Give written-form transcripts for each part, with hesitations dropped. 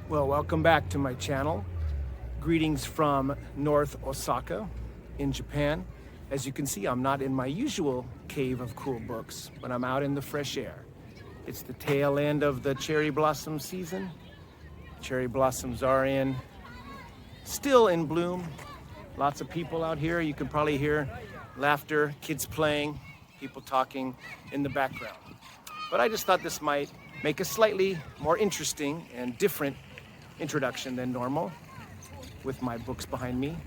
Well, welcome back to my channel. Greetings from North Osaka in Japan. As you can see, I'm not in my usual cave of cool books, but I'm out in the fresh air. It's the tail end of the cherry blossom season. Cherry blossoms are still in bloom. Lots of people out here. You can probably hear laughter, kids playing, people talking in the background. But I just thought this might make a slightly more interesting and different introduction than normal with my books behind me.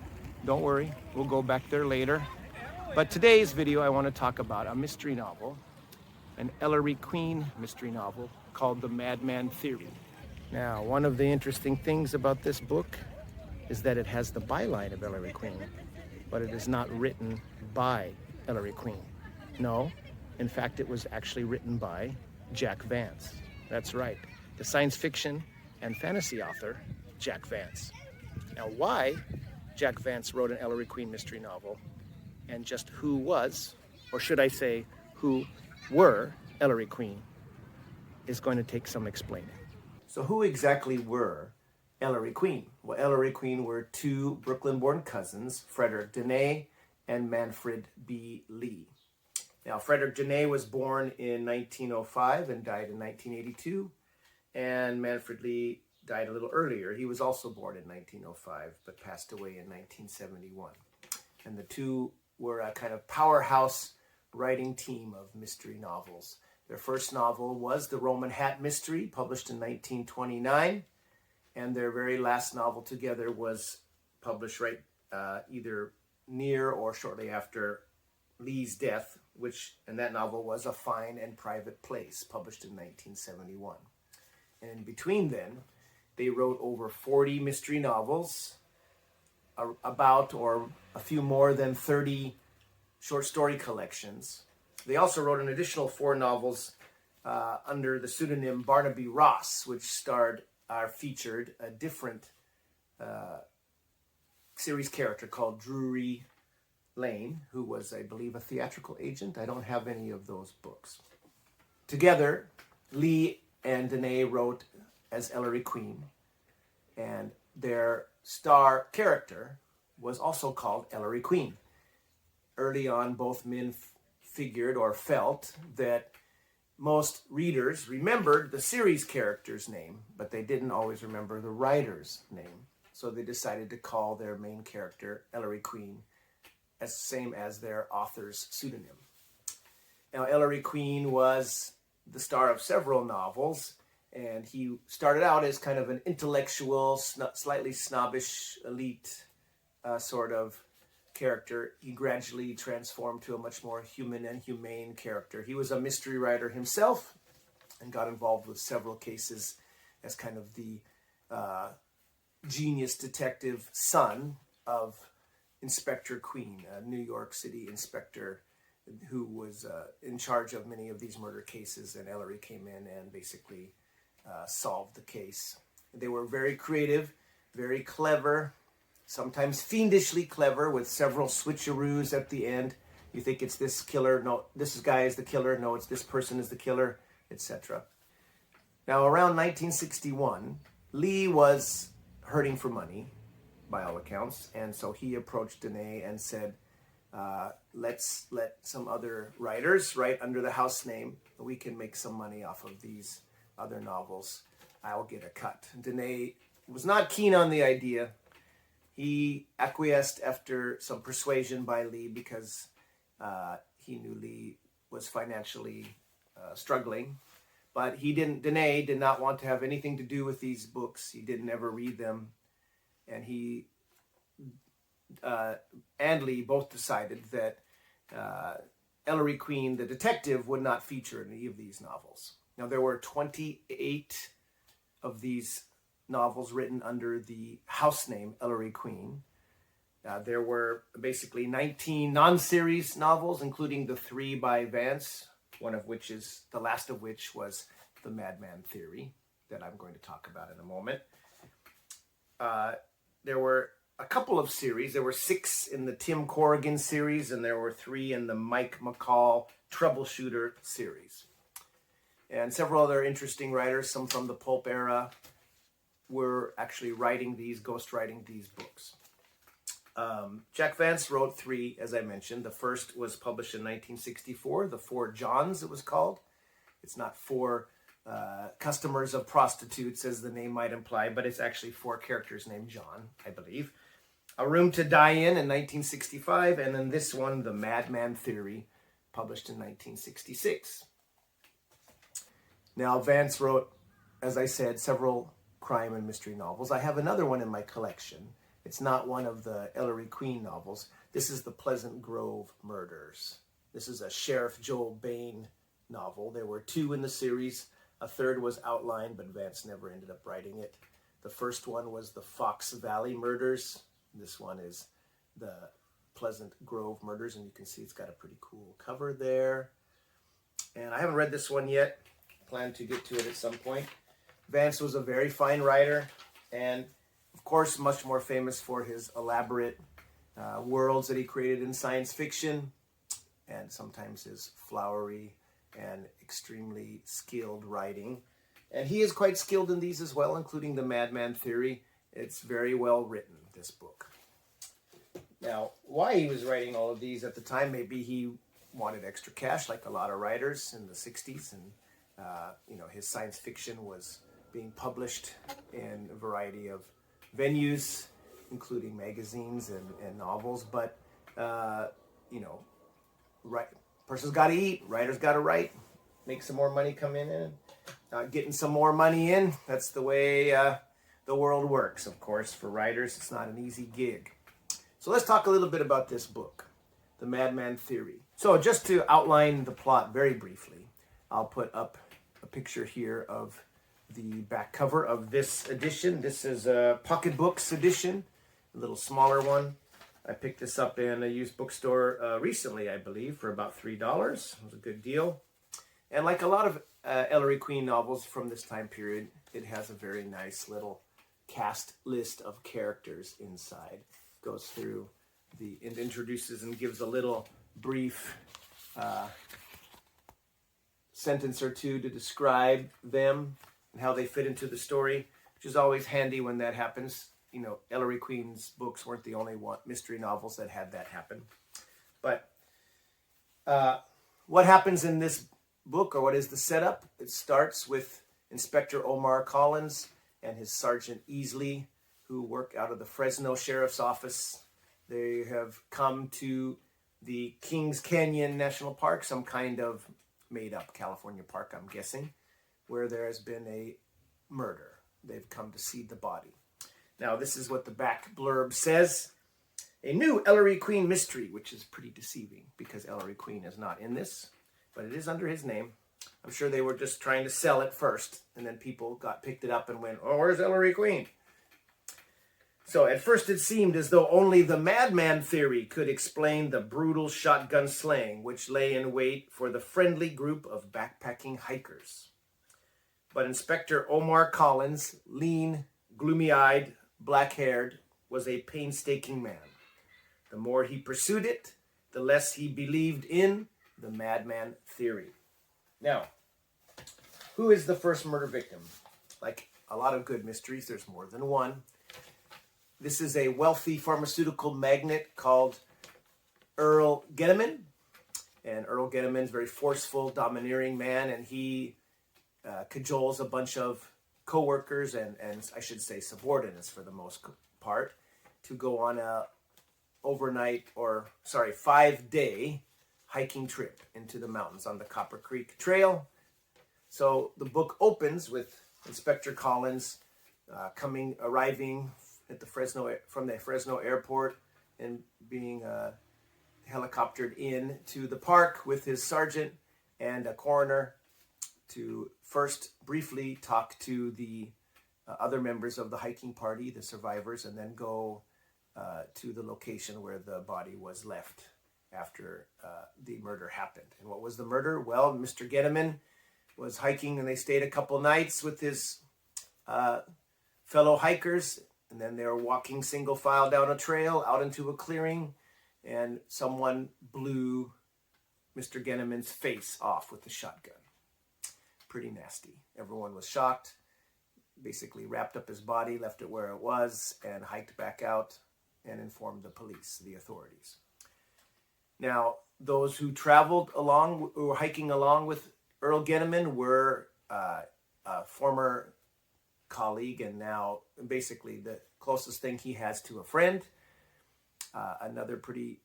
Don't worry, we'll go back there later. But today's video, I want to talk about a mystery novel, an Ellery Queen mystery novel called The Madman Theory. Now, one of the interesting things about this book is that it has the byline of Ellery Queen, but it is not written by Ellery Queen. No, in fact, it was actually written by Jack Vance. That's right, the science fiction and fantasy author, Jack Vance. Now, why Jack Vance wrote an Ellery Queen mystery novel, and just who was, or should I say, who were Ellery Queen, is going to take some explaining. So who exactly were Ellery Queen? Well, Ellery Queen were two Brooklyn-born cousins, Frederick Dene and Manfred B. Lee. Now, Frederick Dene was born in 1905 and died in 1982. And Manfred Lee died a little earlier. He was also born in 1905, but passed away in 1971. And the two were a kind of powerhouse writing team of mystery novels. Their first novel was The Roman Hat Mystery, published in 1929. And their very last novel together was published either near or shortly after Lee's death, and that novel was A Fine and Private Place, published in 1971. And in between then, they wrote over 40 mystery novels, about or a few more than 30 short story collections. They also wrote an additional 4 novels under the pseudonym Barnaby Ross, which featured a different series character called Drury Lane, who was, I believe, a theatrical agent. I don't have any of those books. Together, Lee and Dene wrote as Ellery Queen, and their star character was also called Ellery Queen. Early on, both men figured or felt that most readers remembered the series character's name, but they didn't always remember the writer's name. So they decided to call their main character Ellery Queen, same as their author's pseudonym. Now, Ellery Queen was the star of several novels, and he started out as kind of an intellectual, slightly snobbish, elite sort of character. He gradually transformed to a much more human and humane character. He was a mystery writer himself and got involved with several cases as kind of the genius detective son of Inspector Queen, a New York City inspector who was in charge of many of these murder cases, and Ellery came in and basically solved the case. They were very creative, very clever, sometimes fiendishly clever, with several switcheroos at the end. You think it's this killer, no, this guy is the killer, no, it's this person is the killer, etc. Now, around 1961, Lee was hurting for money, by all accounts, and so he approached Dene and said, let's let some other writers write under the house name. We can make some money off of these other novels. I'll get a cut. Dene was not keen on the idea. He acquiesced after some persuasion by Lee because he knew Lee was financially struggling. But Dene did not want to have anything to do with these books. He didn't ever read them. And he and Lee both decided that Ellery Queen, the detective, would not feature in any of these novels. Now, there were 28 of these novels written under the house name Ellery Queen. There were basically 19 non-series novels, including the 3 by Vance, the last of which was The Madman Theory, that I'm going to talk about in a moment. There were a couple of series. There were 6 in the Tim Corrigan series, and there were 3 in the Mike McCall Troubleshooter series. And several other interesting writers, some from the pulp era, were actually ghostwriting these books. Jack Vance wrote 3, as I mentioned. The first was published in 1964, The 4 Johns, it was called. It's not 4 customers of prostitutes, as the name might imply, but it's actually 4 characters named John, I believe. A Room to Die in 1965, and then this one, The Madman Theory, published in 1966. Now, Vance wrote, as I said, several crime and mystery novels. I have another one in my collection. It's not one of the Ellery Queen novels. This is The Pleasant Grove Murders. This is a Sheriff Joel Bain novel. There were 2 in the series. A third was outlined, but Vance never ended up writing it. The first one was The Fox Valley Murders. This one is The Pleasant Grove Murders, and you can see it's got a pretty cool cover there. And I haven't read this one yet. Plan to get to it at some point. Vance was a very fine writer, and of course, much more famous for his elaborate worlds that he created in science fiction, and sometimes his flowery and extremely skilled writing. And he is quite skilled in these as well, including The Madman Theory. It's very well written, this book. Now, why he was writing all of these at the time, maybe he wanted extra cash, like a lot of writers in the 60s, and his science fiction was being published in a variety of venues, including magazines and novels. But, person's got to eat, writer's got to write, make some more money come in, and getting some more money in. That's the way the world works, of course. For writers, it's not an easy gig. So let's talk a little bit about this book, The Madman Theory. So just to outline the plot very briefly, I'll put up a picture here of the back cover of this edition. This is a pocketbooks edition, a little smaller one. I picked this up in a used bookstore recently, I believe, for about $3. It was a good deal. And like a lot of Ellery Queen novels from this time period, it has a very nice little cast list of characters inside. Goes through and introduces and gives a little brief sentence or two to describe them and how they fit into the story, which is always handy when that happens. Ellery Queen's books weren't the only mystery novels that had that happen. But what happens in this book, or what is the setup? It starts with Inspector Omar Collins and his Sergeant Easley, who work out of the Fresno Sheriff's Office. They have come to the Kings Canyon National Park, some kind of made-up California park, I'm guessing, where there has been a murder. They've come to see the body. Now, this is what the back blurb says. A new Ellery Queen mystery, which is pretty deceiving because Ellery Queen is not in this, but it is under his name. I'm sure they were just trying to sell it first, and then people picked it up and went, oh, where's Ellery Queen? So at first it seemed as though only the Madman Theory could explain the brutal shotgun slaying which lay in wait for the friendly group of backpacking hikers. But Inspector Omar Collins, lean, gloomy-eyed, black-haired, was a painstaking man. The more he pursued it, the less he believed in the Madman Theory. Now, who is the first murder victim? Like a lot of good mysteries, there's more than one. This is a wealthy pharmaceutical magnate called Earl Gettleman. And Earl Gettleman's a very forceful, domineering man, and he cajoles a bunch of co-workers and I should say subordinates for the most part to go on a 5-day hiking trip into the mountains on the Copper Creek Trail. So the book opens with Inspector Collins arriving from the Fresno airport and being helicoptered in to the park with his sergeant and a coroner to first briefly talk to the other members of the hiking party, the survivors, and then go to the location where the body was left after the murder happened. And what was the murder? Well, Mr. Gettleman was hiking and they stayed a couple nights with his fellow hikers, and then they were walking single file down a trail out into a clearing, and someone blew Mr. Gettleman's face off with a shotgun. Pretty nasty. Everyone was shocked. basically wrapped up his body, left it where it was, and hiked back out and informed the police, the authorities. Now, those who traveled along, who were hiking along with Earl Genneman, were a former colleague and now basically the closest thing he has to a friend. Another pretty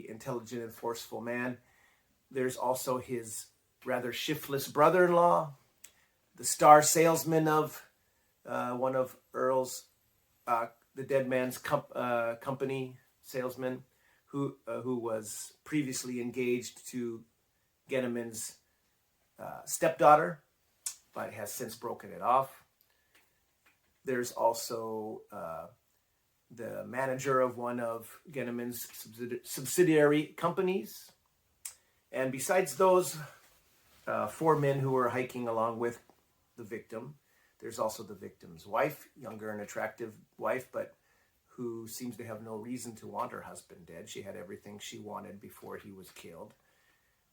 intelligent and forceful man. There's also his rather shiftless brother-in-law, the star salesman of one of Earl's, the dead man's company salesman, who was previously engaged to Genneman's stepdaughter, but has since broken it off. There's also the manager of one of Genneman's subsidiary companies. And besides those four men who were hiking along with the victim, there's also the victim's wife, younger and attractive wife, but who seems to have no reason to want her husband dead. She had everything she wanted before he was killed.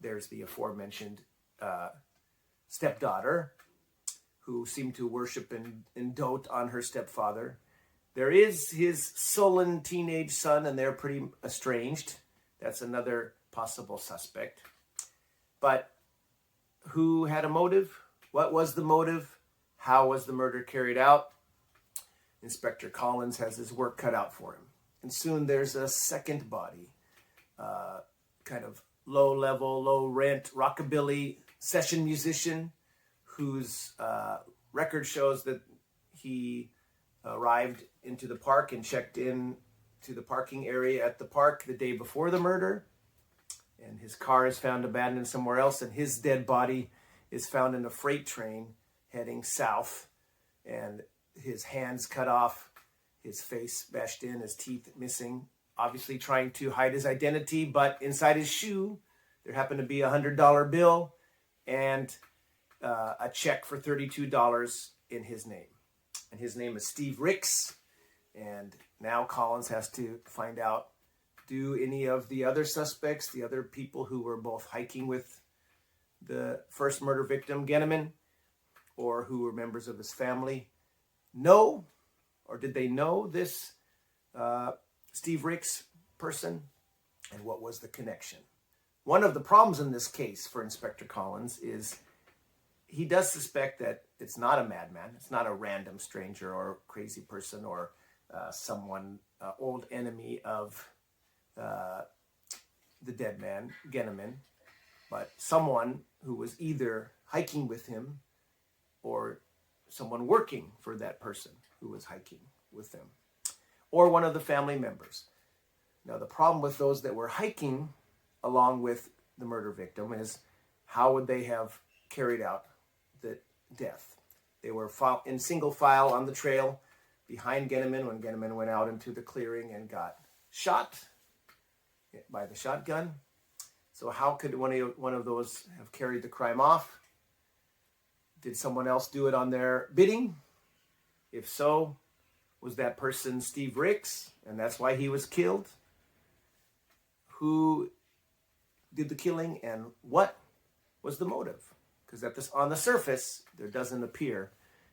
There's the aforementioned stepdaughter, who seemed to worship and dote on her stepfather. There is his sullen teenage son, and they're pretty estranged. That's another possible suspect. But who had a motive? What was the motive? How was the murder carried out? Inspector Collins has his work cut out for him. And soon there's a second body, kind of low-level, low-rent rockabilly session musician whose record shows that he arrived into the park and checked in to the parking area at the park the day before the murder. And his car is found abandoned somewhere else, and his dead body is found in a freight train heading south, and his hands cut off, his face bashed in, his teeth missing, obviously trying to hide his identity. But inside his shoe, there happened to be a $100 bill and a check for $32 in his name. And his name is Steve Ricks. And now Collins has to find out, do any of the other suspects, the other people who were both hiking with the first murder victim, Genneman, or who were members of his family, know, or did they know this Steve Ricks person? And what was the connection? One of the problems in this case for Inspector Collins is he does suspect that it's not a madman, it's not a random stranger or crazy person or someone, old enemy of the dead man, Genneman, but someone who was either hiking with him or someone working for that person who was hiking with them, or one of the family members. Now, the problem with those that were hiking along with the murder victim is how would they have carried out the death? They were in single file on the trail behind Genneman when Genneman went out into the clearing and got shot by the shotgun. So how could one of those have carried the crime off? Did someone else do it on their bidding? If so, was that person Steve Ricks, and that's why he was killed? Who did the killing, and what was the motive? Because on the surface, there doesn't appear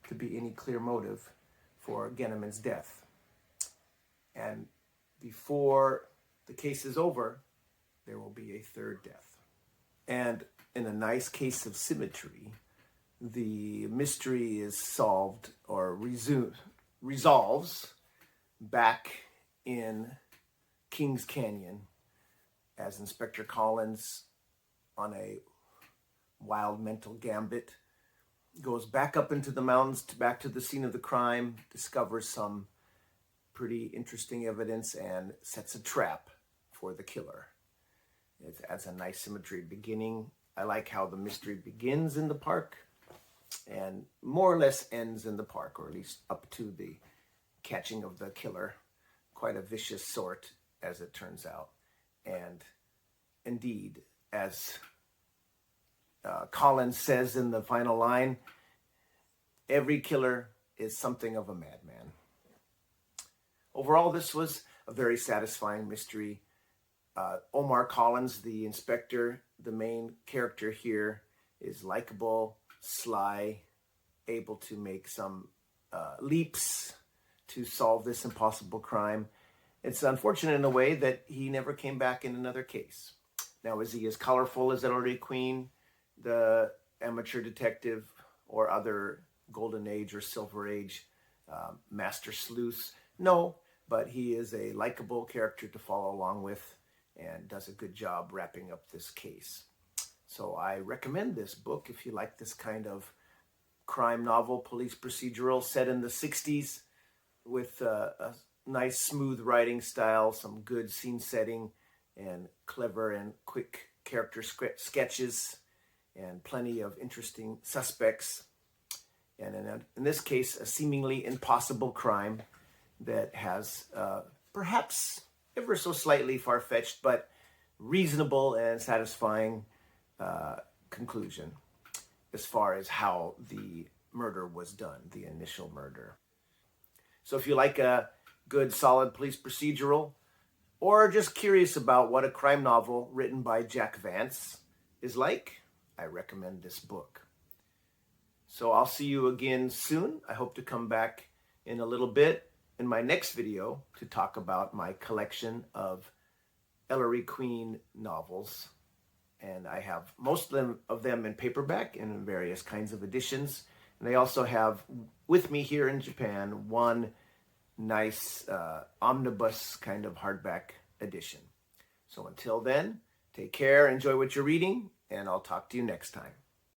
to be any clear motive for Genneman's death. And before the case is over, there will be a third death. And in a nice case of symmetry, the mystery is solved or resolves back in Kings Canyon as Inspector Collins, on a wild mental gambit, goes back up into the mountains, back to the scene of the crime, discovers some pretty interesting evidence, and sets a trap for the killer. It adds a nice symmetry beginning. I like how the mystery begins in the park and more or less ends in the park, or at least up to the catching of the killer. Quite a vicious sort, as it turns out. And indeed, as Collins says in the final line, every killer is something of a madman. Overall, this was a very satisfying mystery. Omar Collins, the inspector, the main character here, is likable, sly, able to make some leaps to solve this impossible crime. It's unfortunate in a way that he never came back in another case. Now, is he as colorful as Ellery Queen, the amateur detective, or other Golden Age or Silver Age master sleuths? No, but he is a likable character to follow along with and does a good job wrapping up this case. So I recommend this book if you like this kind of crime novel, police procedural set in the 60s with a nice smooth writing style, some good scene setting, and clever and quick character sketches, and plenty of interesting suspects. And in this case, a seemingly impossible crime that has perhaps ever so slightly far-fetched, but reasonable and satisfying conclusion as far as how the murder was done, the initial murder. So if you like a good, solid police procedural, or just curious about what a crime novel written by Jack Vance is like, I recommend this book. So I'll see you again soon. I hope to come back in a little bit in my next video to talk about my collection of Ellery Queen novels. And I have most of them in paperback and in various kinds of editions. And I also have with me here in Japan one nice omnibus kind of hardback edition. So until then, take care, enjoy what you're reading, and I'll talk to you next time.